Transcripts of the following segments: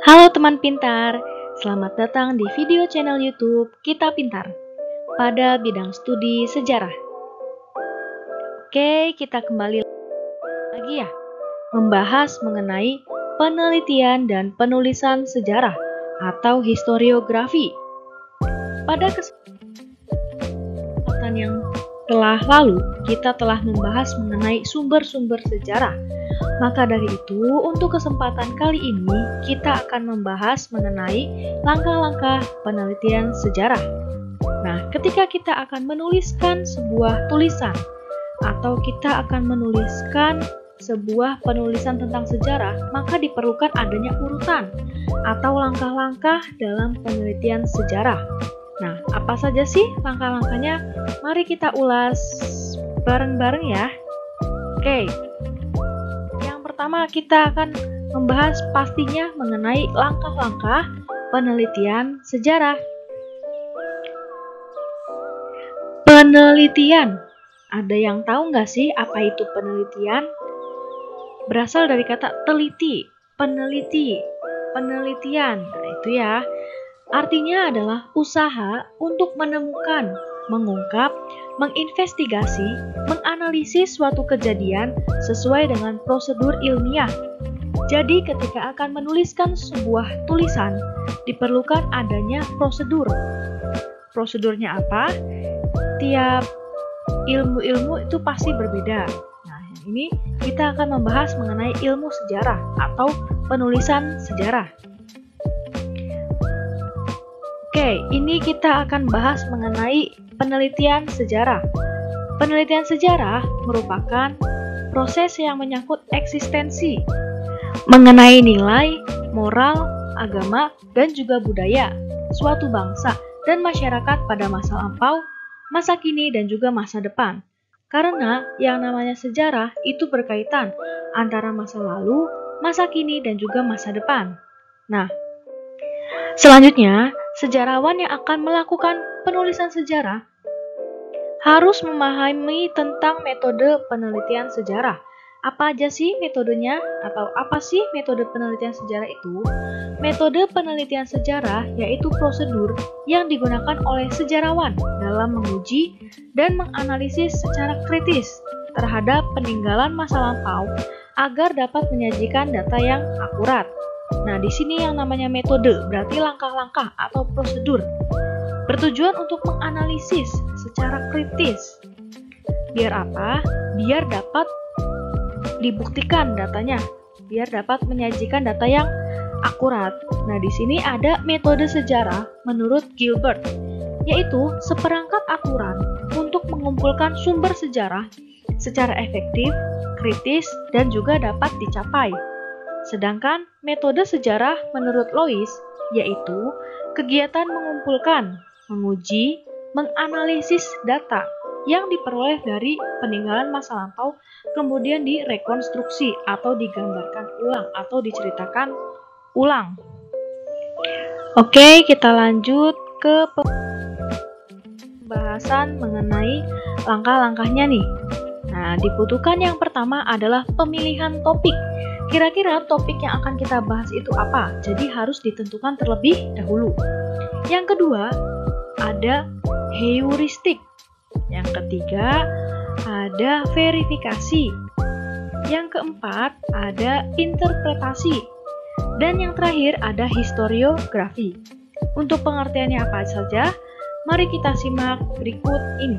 Halo teman pintar, selamat datang di video channel YouTube Kita Pintar pada bidang studi sejarah. Oke, kita kembali lagi ya, membahas mengenai penelitian dan penulisan sejarah atau historiografi. Pada kesempatan yang telah lalu, kita telah membahas mengenai sumber-sumber sejarah. Maka dari itu, untuk kesempatan kali ini, kita akan membahas mengenai langkah-langkah penelitian sejarah. Nah, ketika kita akan menuliskan sebuah tulisan, atau kita akan menuliskan sebuah penulisan tentang sejarah, maka diperlukan adanya urutan, atau langkah-langkah dalam penelitian sejarah. Nah, apa saja sih langkah-langkahnya? Mari kita ulas bareng-bareng ya. Oke. Pertama, kita akan membahas pastinya mengenai langkah-langkah penelitian sejarah. Penelitian. Ada yang tahu nggak sih apa itu penelitian? Berasal dari kata teliti, peneliti, penelitian. Nah, itu ya. Artinya adalah usaha untuk menemukan, mengungkap, menginvestigasi, menganalisis suatu kejadian sesuai dengan prosedur ilmiah. Jadi ketika akan menuliskan sebuah tulisan, diperlukan adanya prosedur. Prosedurnya apa? Tiap ilmu-ilmu itu pasti berbeda. Nah, ini kita akan membahas mengenai ilmu sejarah atau penulisan sejarah. Oke, ini kita akan bahas mengenai penelitian sejarah. Penelitian sejarah merupakan proses yang menyangkut eksistensi, mengenai nilai, moral, agama, dan juga budaya suatu bangsa dan masyarakat pada masa lampau, masa kini, dan juga masa depan. Karena yang namanya sejarah itu berkaitan antara masa lalu, masa kini, dan juga masa depan. Nah, selanjutnya, sejarawan yang akan melakukan penulisan sejarah harus memahami tentang metode penelitian sejarah. Apa aja sih metodenya? Atau apa sih metode penelitian sejarah itu? Metode penelitian sejarah yaitu prosedur yang digunakan oleh sejarawan dalam menguji dan menganalisis secara kritis terhadap peninggalan masa lampau agar dapat menyajikan data yang akurat. Nah, di sini yang namanya metode berarti langkah-langkah atau prosedur. Bertujuan untuk menganalisis secara kritis. Biar apa? Biar dapat dibuktikan datanya, biar dapat menyajikan data yang akurat. Nah, di sini ada metode sejarah menurut Gilbert, yaitu seperangkat aturan untuk mengumpulkan sumber sejarah secara efektif, kritis, dan juga dapat dicapai. Sedangkan metode sejarah menurut Lois yaitu kegiatan mengumpulkan, menguji, menganalisis data yang diperoleh dari peninggalan masa lampau kemudian direkonstruksi atau digambarkan ulang atau diceritakan ulang. Oke, kita lanjut ke pembahasan mengenai langkah-langkahnya nih. Nah, dibutuhkan yang pertama adalah pemilihan topik. Kira-kira topik yang akan kita bahas itu apa? Jadi harus ditentukan terlebih dahulu. Yang kedua, ada heuristik. Yang ketiga, ada verifikasi. Yang keempat, ada interpretasi. Dan yang terakhir, ada historiografi. Untuk pengertiannya apa saja? Mari kita simak berikut ini.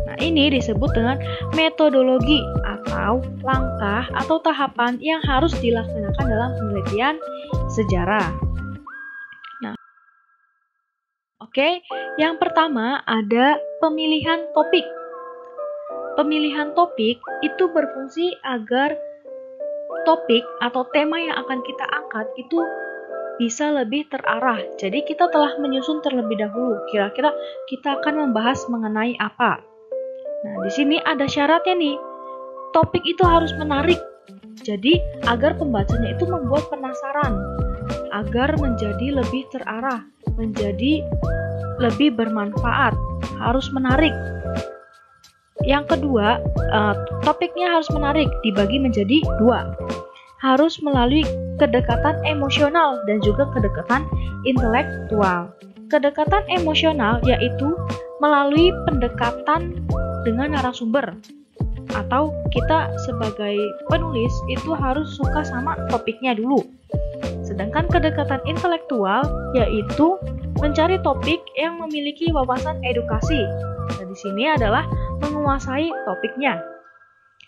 Nah, ini disebut dengan metodologi atau langkah atau tahapan yang harus dilaksanakan dalam penelitian sejarah. Nah, oke, yang pertama ada pemilihan topik. Pemilihan topik itu berfungsi agar topik atau tema yang akan kita angkat itu bisa lebih terarah. Jadi kita telah menyusun terlebih dahulu, kira-kira kita akan membahas mengenai apa. Nah, di sini ada syaratnya nih. Topik itu harus menarik. Jadi, agar pembacanya itu membuat penasaran, agar menjadi lebih terarah, menjadi lebih bermanfaat, harus menarik. Yang kedua, topiknya harus menarik, dibagi menjadi dua. harus melalui kedekatan emosional dan juga kedekatan intelektual. Kedekatan emosional yaitu melalui pendekatan dengan narasumber, atau kita sebagai penulis itu harus suka sama topiknya dulu. Sedangkan kedekatan intelektual yaitu mencari topik yang memiliki wawasan edukasi. Nah, di sini adalah menguasai topiknya.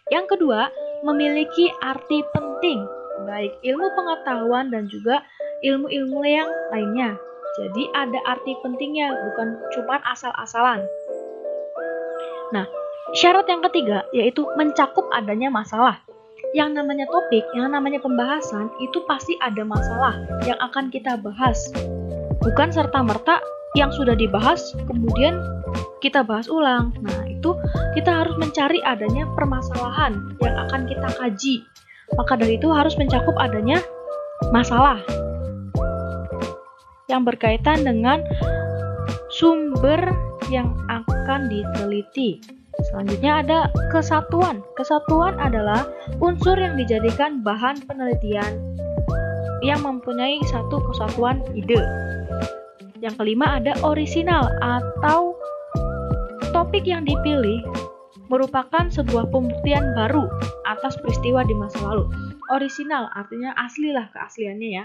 Yang kedua, memiliki arti penting, baik ilmu pengetahuan dan juga ilmu-ilmu yang lainnya. Jadi ada arti pentingnya, bukan cuma asal-asalan. Nah, syarat yang ketiga yaitu mencakup adanya masalah. Yang namanya topik, yang namanya pembahasan itu pasti ada masalah yang akan kita bahas. Bukan serta-merta yang sudah dibahas kemudian kita bahas ulang. Nah, itu kita harus mencari adanya permasalahan yang akan kita kaji. Maka dari itu harus mencakup adanya masalah yang berkaitan dengan sumber yang akan diteliti. Selanjutnya ada kesatuan. Kesatuan adalah unsur yang dijadikan bahan penelitian yang mempunyai satu kesatuan ide. Yang kelima ada orisinal, atau topik yang dipilih merupakan sebuah pembuktian baru atas peristiwa di masa lalu. Orisinal artinya asli lah, keasliannya ya.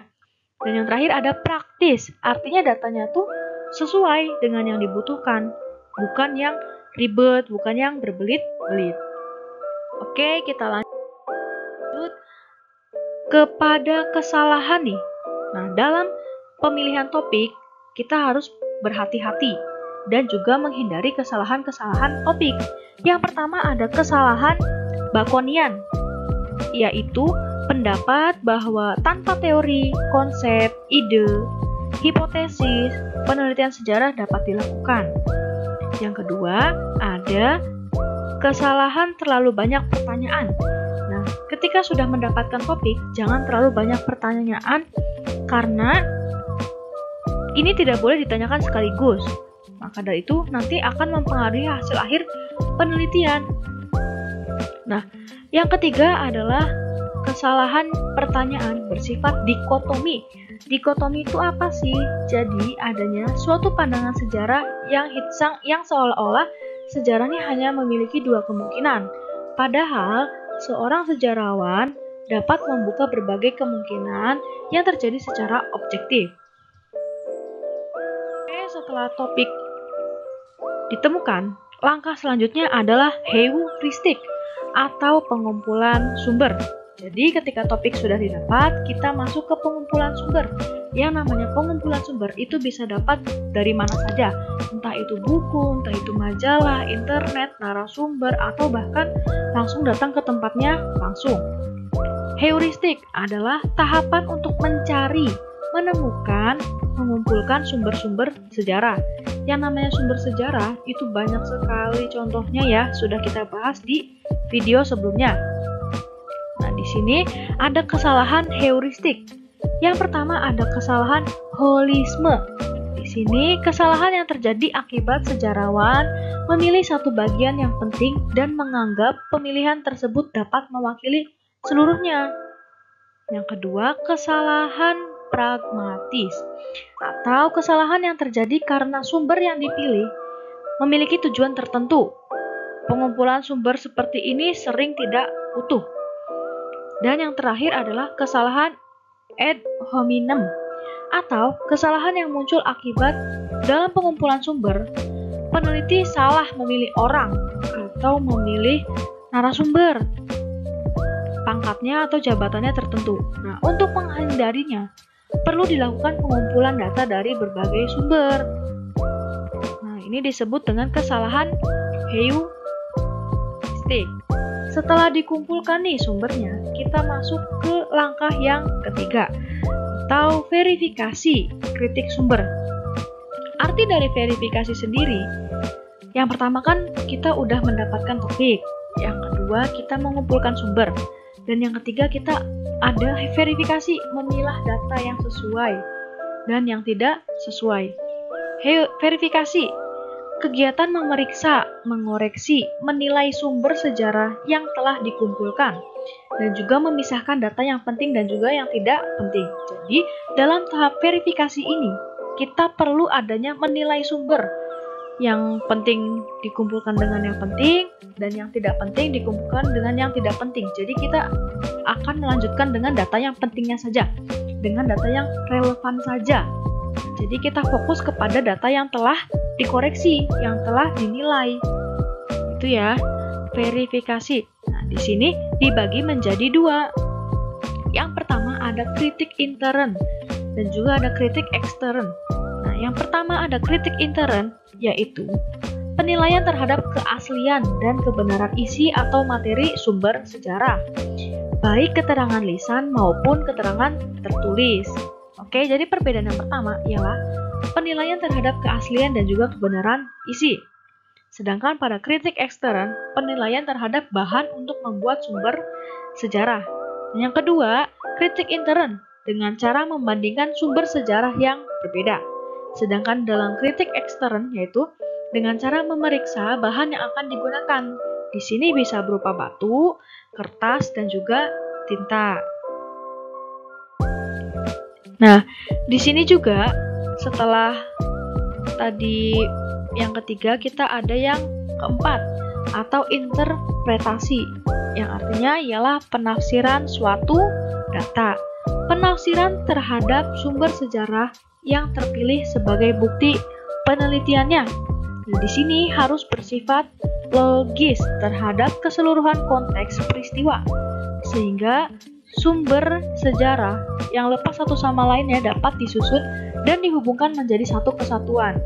Dan yang terakhir ada praktis, artinya datanya tuh sesuai dengan yang dibutuhkan, bukan yang ribet, bukan yang berbelit-belit. Oke, kita lanjut kepada kesalahan nih. Nah, dalam pemilihan topik, kita harus berhati-hati dan juga menghindari kesalahan-kesalahan topik. Yang pertama ada kesalahan Baconian, yaitu pendapat bahwa tanpa teori, konsep, ide, hipotesis, penelitian sejarah dapat dilakukan. Yang kedua, ada kesalahan terlalu banyak pertanyaan. Nah, ketika sudah mendapatkan topik, jangan terlalu banyak pertanyaan karena ini tidak boleh ditanyakan sekaligus. Maka dari itu nanti akan mempengaruhi hasil akhir penelitian. Nah, yang ketiga adalah kesalahan pertanyaan bersifat dikotomi. Dikotomi itu apa sih? Jadi adanya suatu pandangan sejarah yang seolah-olah sejarah ini hanya memiliki dua kemungkinan. Padahal seorang sejarawan dapat membuka berbagai kemungkinan yang terjadi secara objektif. Setelah topik ditemukan, langkah selanjutnya adalah heuristik atau pengumpulan sumber. Jadi ketika topik sudah didapat, kita masuk ke pengumpulan sumber. Yang namanya pengumpulan sumber itu bisa dapat dari mana saja, entah itu buku, entah itu majalah, internet, narasumber, atau bahkan langsung datang ke tempatnya langsung. Heuristik adalah tahapan untuk mencari, menemukan, mengumpulkan sumber-sumber sejarah. Yang namanya sumber sejarah itu banyak sekali contohnya ya, sudah kita bahas di video sebelumnya. Nah, di sini ada kesalahan heuristik. Yang pertama ada kesalahan holisme. Di sini kesalahan yang terjadi akibat sejarawan memilih satu bagian yang penting dan menganggap pemilihan tersebut dapat mewakili seluruhnya. Yang kedua, kesalahan pragmatis atau kesalahan yang terjadi karena sumber yang dipilih memiliki tujuan tertentu. Pengumpulan sumber seperti ini sering tidak utuh. Dan yang terakhir adalah kesalahan ad hominem atau kesalahan yang muncul akibat dalam pengumpulan sumber peneliti salah memilih orang atau memilih narasumber, pangkatnya atau jabatannya tertentu. Nah, untuk menghindarinya perlu dilakukan pengumpulan data dari berbagai sumber. Nah, ini disebut dengan kesalahan heuristik. Setelah dikumpulkan nih sumbernya, kita masuk ke langkah yang ketiga, atau verifikasi kritik sumber. Arti dari verifikasi sendiri, yang pertama kan kita udah mendapatkan topik, yang kedua kita mengumpulkan sumber, dan yang ketiga kita ada verifikasi, memilah data yang sesuai dan yang tidak sesuai. Verifikasi Kegiatan memeriksa, mengoreksi, menilai sumber sejarah yang telah dikumpulkan, dan juga memisahkan data yang penting dan juga yang tidak penting. Jadi, dalam tahap verifikasi ini, kita perlu adanya menilai sumber. Yang penting dikumpulkan dengan yang penting, dan yang tidak penting dikumpulkan dengan yang tidak penting. Jadi, kita akan melanjutkan dengan data yang pentingnya saja, dengan data yang relevan saja. Jadi, kita fokus kepada data yang telah dikoreksi, yang telah dinilai. Itu ya, verifikasi. Nah, di sini dibagi menjadi dua. Yang pertama ada kritik intern dan juga ada kritik ekstern. Nah, yang pertama ada kritik intern, yaitu penilaian terhadap keaslian dan kebenaran isi atau materi sumber sejarah, baik keterangan lisan maupun keterangan tertulis. Oke, jadi perbedaan yang pertama ialah penilaian terhadap keaslian dan juga kebenaran isi. Sedangkan pada kritik ekstern, penilaian terhadap bahan untuk membuat sumber sejarah. Dan yang kedua, kritik intern dengan cara membandingkan sumber sejarah yang berbeda. Sedangkan dalam kritik ekstern yaitu dengan cara memeriksa bahan yang akan digunakan. Di sini bisa berupa batu, kertas, dan juga tinta. Nah, di sini juga setelah tadi yang ketiga, kita ada yang keempat atau interpretasi, yang artinya ialah penafsiran suatu data. Penafsiran terhadap sumber sejarah yang terpilih sebagai bukti penelitiannya. Nah, di sini harus bersifat logis terhadap keseluruhan konteks peristiwa, sehingga sumber sejarah yang lepas satu sama lainnya dapat disusun dan dihubungkan menjadi satu kesatuan.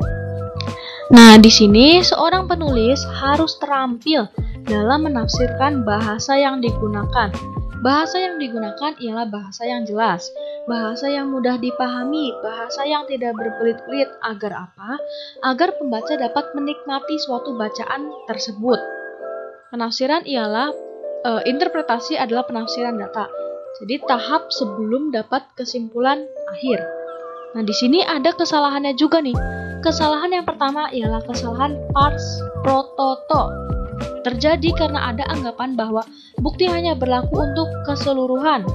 Nah, di sini seorang penulis harus terampil dalam menafsirkan bahasa yang digunakan. Bahasa yang digunakan ialah bahasa yang jelas, bahasa yang mudah dipahami, bahasa yang tidak berbelit-belit. Agar apa? Agar pembaca dapat menikmati suatu bacaan tersebut. Penafsiran ialah interpretasi adalah penafsiran data. Jadi tahap sebelum dapat kesimpulan akhir. Nah, di sini ada kesalahannya juga nih. Kesalahan yang pertama ialah kesalahan pars pro toto. Terjadi karena ada anggapan bahwa bukti hanya berlaku untuk keseluruhan.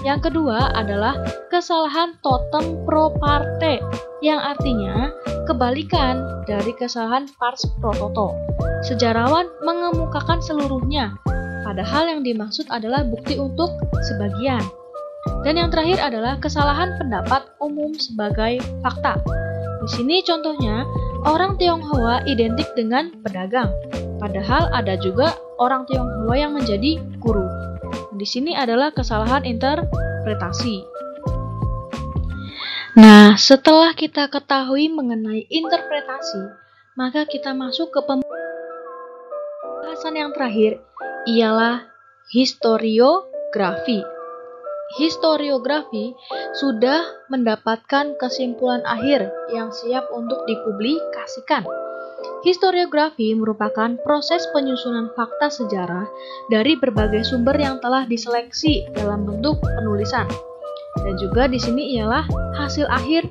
Yang kedua adalah kesalahan totem pro parte, yang artinya kebalikan dari kesalahan pars pro toto. Sejarawan mengemukakan seluruhnya, padahal yang dimaksud adalah bukti untuk sebagian. Dan yang terakhir adalah kesalahan pendapat umum sebagai fakta. Di sini contohnya, orang Tionghoa identik dengan pedagang, padahal ada juga orang Tionghoa yang menjadi guru. Di sini adalah kesalahan interpretasi. Nah, setelah kita ketahui mengenai interpretasi, maka kita masuk ke pembahasan yang terakhir, ialah historiografi. Historiografi sudah mendapatkan kesimpulan akhir yang siap untuk dipublikasikan. Historiografi merupakan proses penyusunan fakta sejarah dari berbagai sumber yang telah diseleksi dalam bentuk penulisan. Dan juga di sini ialah hasil akhir,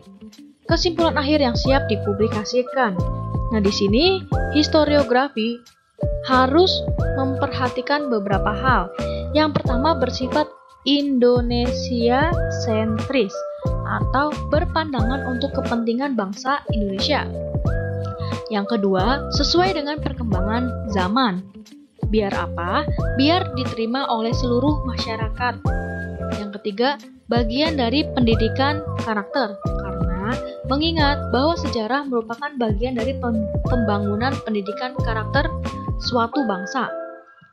kesimpulan akhir yang siap dipublikasikan. Nah, di sini historiografi harus memperhatikan beberapa hal. Yang pertama bersifat Indonesia sentris atau berpandangan untuk kepentingan bangsa Indonesia. Yang kedua, sesuai dengan perkembangan zaman. Biar apa? Biar diterima oleh seluruh masyarakat. Yang ketiga, bagian dari pendidikan karakter, karena mengingat bahwa sejarah merupakan bagian dari pembangunan pendidikan karakter suatu bangsa.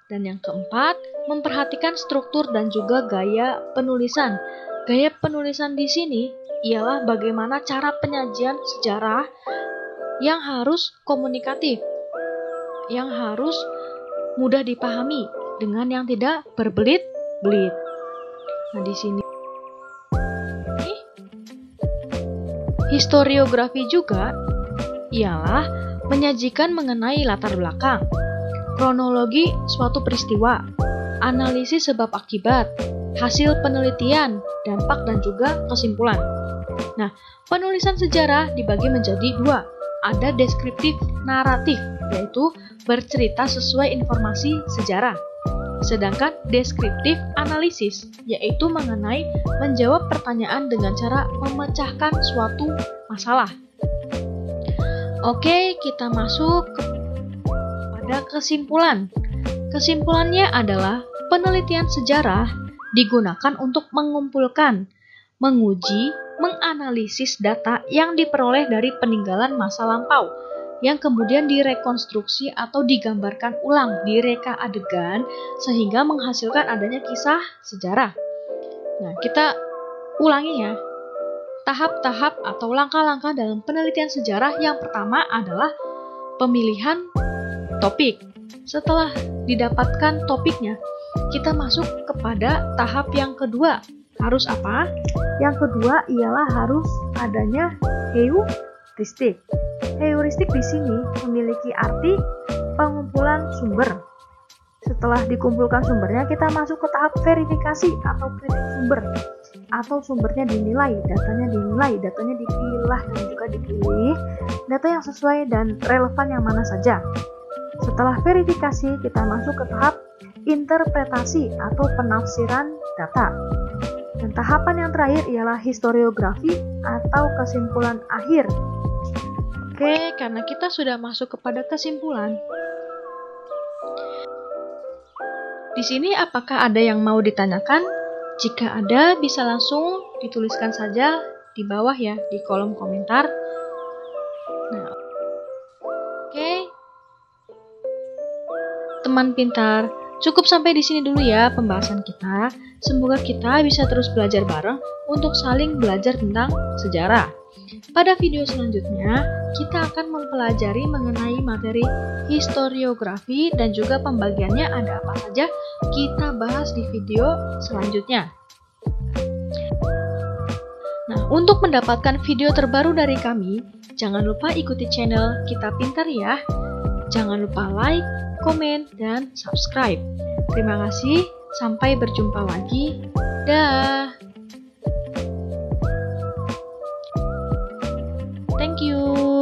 Dan yang keempat, memperhatikan struktur dan juga gaya penulisan. Gaya penulisan di sini ialah bagaimana cara penyajian sejarah yang harus komunikatif, yang harus mudah dipahami dengan yang tidak berbelit-belit. Nah, di sini historiografi juga ialah menyajikan mengenai latar belakang, kronologi suatu peristiwa, analisis sebab akibat, hasil penelitian, dampak dan juga kesimpulan. Nah, penulisan sejarah dibagi menjadi dua, ada deskriptif naratif, yaitu bercerita sesuai informasi sejarah. Sedangkan deskriptif analisis, yaitu mengenai menjawab pertanyaan dengan cara memecahkan suatu masalah. Oke, kita masuk pada kesimpulan. Kesimpulannya adalah penelitian sejarah digunakan untuk mengumpulkan, menguji, menganalisis data yang diperoleh dari peninggalan masa lampau yang kemudian direkonstruksi atau digambarkan ulang di reka adegan sehingga menghasilkan adanya kisah sejarah. Nah, kita ulangi ya. Tahap-tahap atau langkah-langkah dalam penelitian sejarah yang pertama adalah pemilihan topik. Setelah didapatkan topiknya, kita masuk kepada tahap yang kedua. Harus apa? Yang kedua ialah harus adanya heuristik. Heuristik di sini memiliki arti pengumpulan sumber. Setelah dikumpulkan sumbernya, kita masuk ke tahap verifikasi atau kritik sumber. Atau sumbernya dinilai, datanya dipilah dan juga dipilih, data yang sesuai dan relevan yang mana saja. Setelah verifikasi, kita masuk ke tahap interpretasi atau penafsiran data. Dan tahapan yang terakhir ialah historiografi atau kesimpulan akhir. Oke, karena kita sudah masuk kepada kesimpulan. Di sini apakah ada yang mau ditanyakan? Jika ada, bisa langsung dituliskan saja di bawah ya, di kolom komentar. Nah, oke. Teman pintar, cukup sampai di sini dulu ya pembahasan kita. Semoga kita bisa terus belajar bareng untuk saling belajar tentang sejarah. Pada video selanjutnya, kita akan mempelajari mengenai materi historiografi dan juga pembagiannya ada apa saja, kita bahas di video selanjutnya. Nah, untuk mendapatkan video terbaru dari kami, jangan lupa ikuti channel Kita Pintar ya. Jangan lupa like, komen, dan subscribe. Terima kasih, sampai berjumpa lagi. Dah. Thank you.